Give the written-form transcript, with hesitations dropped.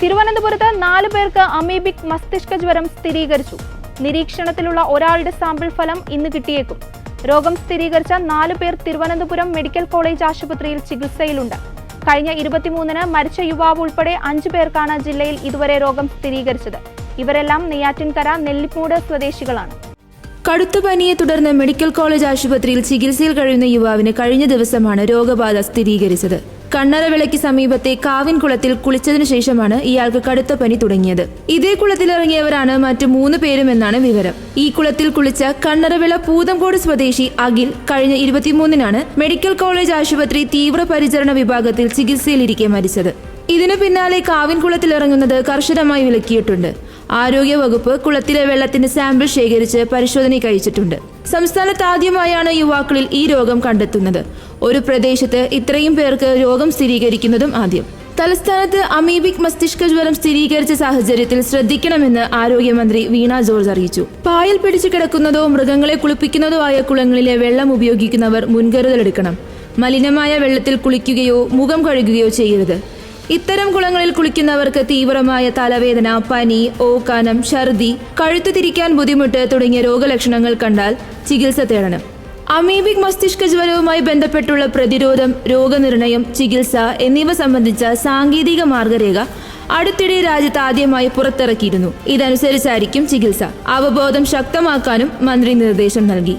തിരുവനന്തപുരത്ത് 4 പേർക്ക് അമീബിക് മസ്തിഷ്ക ജ്വരം സ്ഥിരീകരിച്ചു. നിരീക്ഷണത്തിലുള്ള ഒരാളുടെ സാമ്പിൾ ഫലം ഇന്ന് കിട്ടിയേക്കും. രോഗം സ്ഥിരീകരിച്ച 4 പേർ തിരുവനന്തപുരം മെഡിക്കൽ കോളേജ് ആശുപത്രിയിൽ ചികിത്സയിലുണ്ട്. കഴിഞ്ഞ 23-ന് മരിച്ച യുവാവ് ഉൾപ്പെടെ 5 പേർക്കാണ് ജില്ലയിൽ ഇതുവരെ രോഗം സ്ഥിരീകരിച്ചത്. ഇവരെല്ലാം നെയ്യാറ്റിൻകര നെല്ലിമൂട് സ്വദേശികളാണ്. കടുത്ത പനിയെ തുടർന്ന് മെഡിക്കൽ കോളേജ് ആശുപത്രിയിൽ ചികിത്സയിൽ കഴിയുന്ന യുവാവിന് കഴിഞ്ഞ ദിവസമാണ് രോഗബാധ സ്ഥിരീകരിച്ചത്. കണ്ണറവിളയ്ക്ക് സമീപത്തെ കാവിൻകുളത്തിൽ കുളിച്ചതിനു ശേഷമാണ് ഇയാൾക്ക് കടുത്ത പനി തുടങ്ങിയത്. ഇതേ കുളത്തിലിറങ്ങിയവരാണ് മറ്റു 3 പേരുമെന്നാണ് വിവരം. ഈ കുളത്തിൽ കുളിച്ച കണ്ണറവിള പൂതംകോട് സ്വദേശി അഖിൽ കഴിഞ്ഞ 23-നാണ് മെഡിക്കൽ കോളേജ് ആശുപത്രി തീവ്രപരിചരണ വിഭാഗത്തിൽ ചികിത്സയിലിരിക്കെ മരിച്ചത്. ഇതിനു പിന്നാലെ കാവിൻകുളത്തിലിറങ്ങുന്നത് കർശനമായി വിലക്കിയിട്ടുണ്ട്. ആരോഗ്യവകുപ്പ് കുളത്തിലെ വെള്ളത്തിന്റെ സാമ്പിൾ ശേഖരിച്ച് പരിശോധനയ്ക്ക് അയച്ചിട്ടുണ്ട്. സംസ്ഥാനത്ത് ആദ്യമായാണ് യുവാക്കളിൽ ഈ രോഗം കണ്ടെത്തുന്നത്. ഒരു പ്രദേശത്ത് ഇത്രയും പേർക്ക് രോഗം സ്ഥിരീകരിക്കുന്നതും ആദ്യം. തലസ്ഥാനത്ത് അമീബിക് മസ്തിഷ്ക ജ്വരം സ്ഥിരീകരിച്ച സാഹചര്യത്തിൽ ശ്രദ്ധിക്കണമെന്ന് ആരോഗ്യമന്ത്രി വീണ ജോർജ് അറിയിച്ചു. പായൽ പിടിച്ചു കിടക്കുന്നതോ മൃഗങ്ങളെ കുളിപ്പിക്കുന്നതോ ആയ കുളങ്ങളിലെ വെള്ളം ഉപയോഗിക്കുന്നവർ മുൻകരുതലെടുക്കണം. മലിനമായ വെള്ളത്തിൽ കുളിക്കുകയോ മുഖം കഴുകുകയോ ചെയ്യരുത്. ഇത്തരം കുളങ്ങളിൽ കുളിക്കുന്നവർക്ക് തീവ്രമായ തലവേദന, പനി, ഓക്കാനം, ഛർദി, കഴുത്ത് തിരിക്കാൻ ബുദ്ധിമുട്ട് തുടങ്ങിയ രോഗലക്ഷണങ്ങൾ കണ്ടാൽ ചികിത്സ തേടണം. അമീബിക് മസ്തിഷ്ക ജ്വരവുമായി ബന്ധപ്പെട്ടുള്ള പ്രതിരോധം, രോഗനിർണയം, ചികിത്സ എന്നിവ സംബന്ധിച്ച സാങ്കേതിക മാർഗരേഖ അടുത്തിടെ രാജ്യത്ത് ആദ്യമായി പുറത്തിറക്കിയിരുന്നു. ഇതനുസരിച്ചായിരിക്കും ചികിത്സ. അവബോധം ശക്തമാക്കാനും മന്ത്രി നിർദ്ദേശം നൽകി.